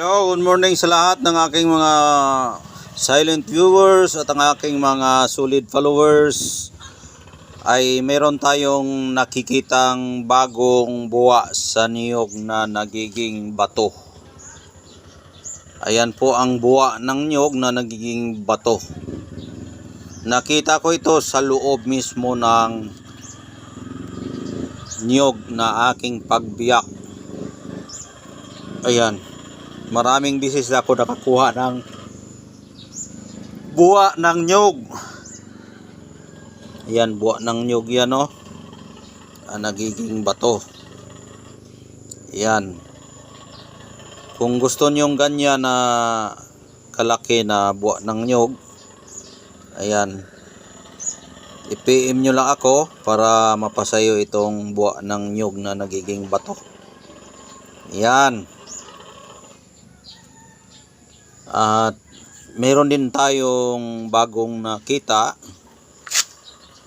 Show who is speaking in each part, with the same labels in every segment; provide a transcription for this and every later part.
Speaker 1: Hello, good morning sa lahat ng aking mga silent viewers at ang aking mga solid followers. Ay meron tayong nakikitang bagong buwa sa niyog na nagiging bato. Ayan po ang buwa ng niyog na nagiging bato. Nakita ko ito sa loob mismo ng niyog na aking pagbiyak. Ayan. Maraming bisis ako nakakuha ng buwa ng nyog. Ayan, buwa ng nyog yan, oh. Nagiging bato. Ayan. Kung gusto nyong ganyan na kalaki na buwa ng nyog, ayan, i-PM nyo lang ako para mapasayo itong buwa ng nyog na nagiging bato. Ayan. At meron din tayong bagong nakita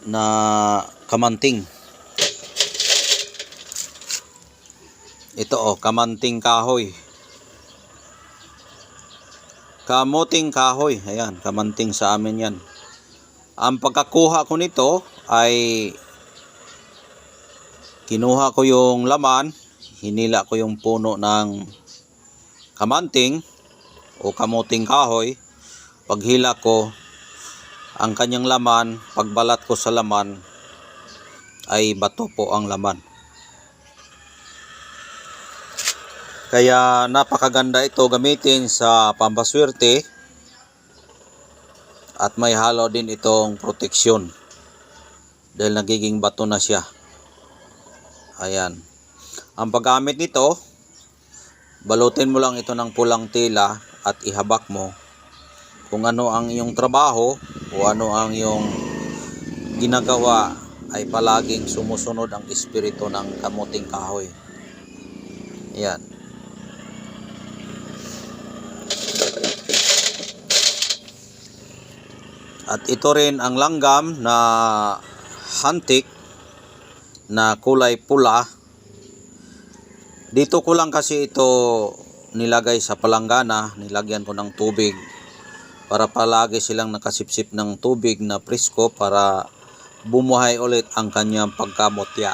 Speaker 1: na kamanting. Ito, oh, kamanting kahoy. Kamuting kahoy. Ayan, kamanting sa amin yan. Ang pagkakuha ko nito ay kinuha ko yung laman, hinila ko yung puno ng kamanting o kamuting kahoy. Paghila ko ang kanyang laman, pagbalat ko sa laman ay bato po ang laman. Kaya napakaganda ito gamitin sa pampaswerte at may halo din itong proteksyon dahil nagiging bato na siya. Ayan. Ang paggamit nito, balutin mo lang ito ng pulang tela at ihabak mo kung ano ang iyong trabaho o ano ang iyong ginagawa, ay palaging sumusunod ang espiritu ng kamuting kahoy. Ayan. At ito rin ang langgam na hantik na kulay pula. Dito ko lang kasi ito nilagay sa palanggana, nilagyan ko ng tubig para palagi silang nakasipsip ng tubig na presko para bumuhay ulit ang kanyang pagkamutya.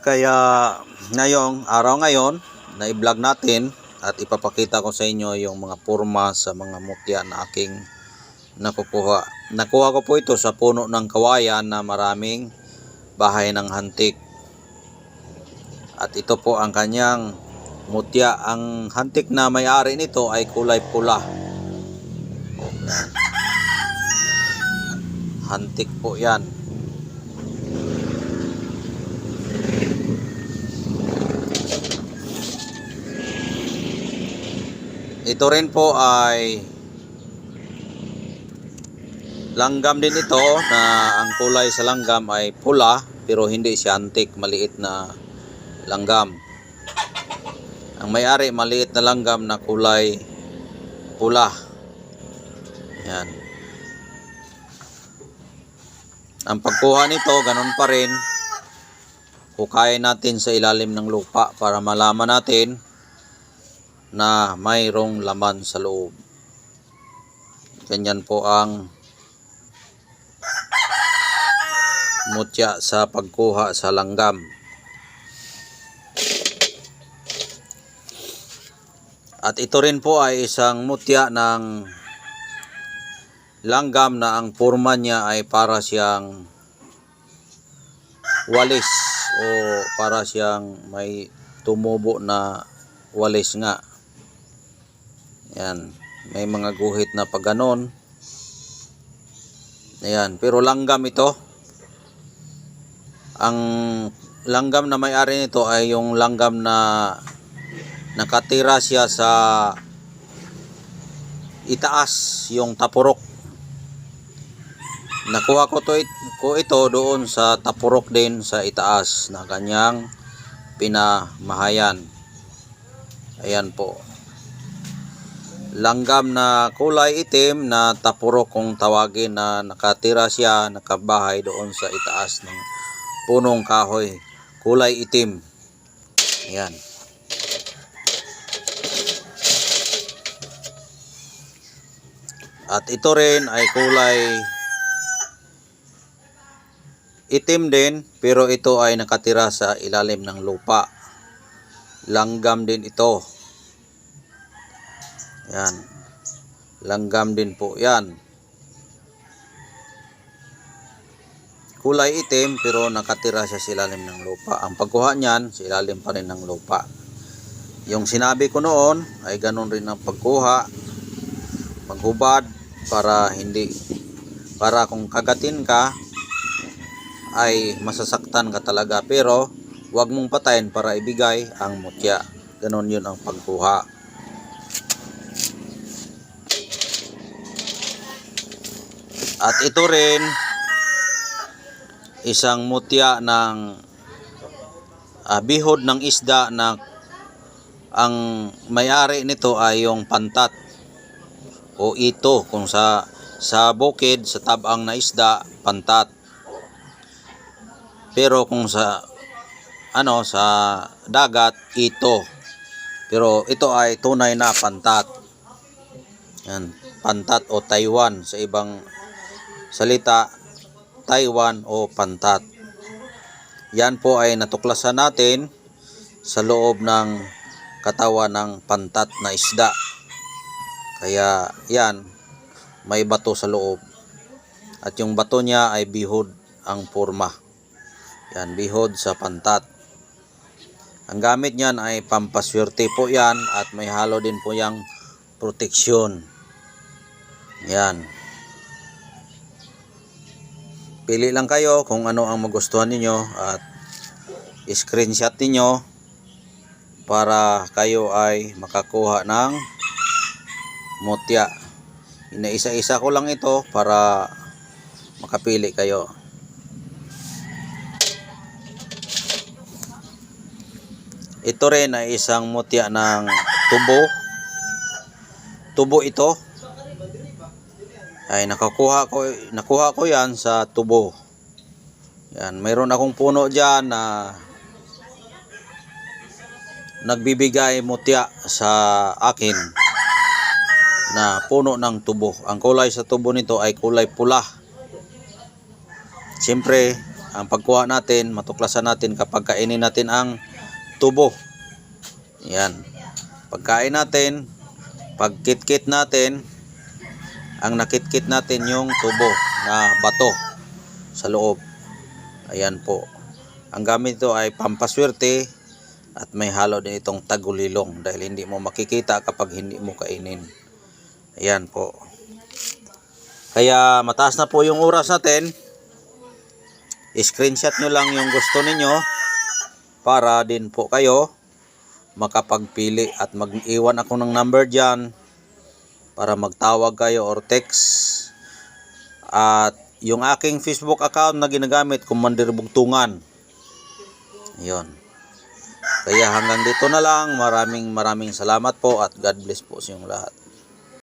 Speaker 1: Kaya ngayong araw ngayon, na i-vlog natin at ipapakita ko sa inyo yung mga porma sa mga mutya na aking nakukuha. Nakuha ko po ito sa puno ng kawayan na maraming bahay ng hantik. At ito po ang kanyang mutya. Ang hantik na may-ari nito ay kulay pula. Hantik po yan. Ito rin po ay langgam din ito na ang kulay sa langgam ay pula pero hindi siya hantik, maliit na langgam. Ang may-ari maliit na langgam na kulay pula. Yan. Ang pagkuha nito ganun pa rin. Hukayin natin sa ilalim ng lupa para malaman natin na mayroong laman sa loob. Ganyan po ang mutya sa pagkuha sa langgam. At ito rin po ay isang mutya ng langgam na ang porma niya ay para siyang walis o para siyang may tumubo na walis nga. Yan, may mga guhit na pagganon. Ayan, pero langgam ito. Ang langgam na may-ari nito ay yung langgam na nakatira siya sa itaas, yung tapurok. Nakuha ko ito doon sa tapurok din sa itaas na kanyang pinamahayan. Ayan po. Langgam na kulay itim na tapurok kung tawagin, na nakatira siya, nakabahay doon sa itaas ng punong kahoy. Kulay itim. Ayan. At ito rin ay kulay itim din, pero ito ay nakatira sa ilalim ng lupa. Langgam din ito. Yan. Langgam din po yan. Kulay itim pero nakatira siya sa ilalim ng lupa. Ang pagkuha niyan, sa ilalim pa rin ng lupa. Yung sinabi ko noon ay ganun rin ang pagkuha. Maghubad para kung kagatin ka ay masasaktan ka talaga, pero huwag mong patayin para ibigay ang mutya. Ganon yun ang pagkuha. At ito rin isang mutya ng bihod ng isda na ang may-ari nito ay yung pantat o ito. Kung sa bukid, sa tabang na isda, pantat. Pero kung sa sa dagat, ito. Pero ito ay tunay na pantat. Yan, pantat o Taiwan, sa ibang salita, Taiwan o pantat. Yan po ay natuklasan natin sa loob ng katawan ng pantat na isda. Kaya yan, may bato sa loob. At yung bato niya ay bihod ang porma. Yan, bihod sa pantat. Ang gamit niyan ay pampaswerte po yan, at may halo din po yang proteksyon. Yan. Pili lang kayo kung ano ang magustuhan ninyo at screenshot ninyo para kayo ay makakuha ng mutya. Inaisa-isa ko lang ito para makapili kayo. Ito rin ay isang mutya ng tubo. Tubo ito. Ay nakuha ko yan sa tubo. Yan, mayroon akong puno diyan na nagbibigay mutya sa akin na puno ng tubo. Ang kulay sa tubo nito ay kulay pula. Siyempre, ang pagkuha natin, matuklasan natin kapag kainin natin ang tubo. Yan. Pagkain natin, pagkitkit natin, ang nakitkit natin yung tubo na bato sa loob. Ayan po. Ang gamit ito ay pampaswerte at may halo din itong tagulilong dahil hindi mo makikita kapag hindi mo kainin. Ayan po. Kaya mataas na po yung oras natin. I-screenshot nyo lang yung gusto ninyo para din po kayo makapagpili, at mag-iwan ako ng number dyan para magtawag kayo or text. At yung aking Facebook account na ginagamit, Commander Bugtungan. Yun. Kaya hanggang dito na lang. Maraming salamat po at God bless po sa inyong lahat.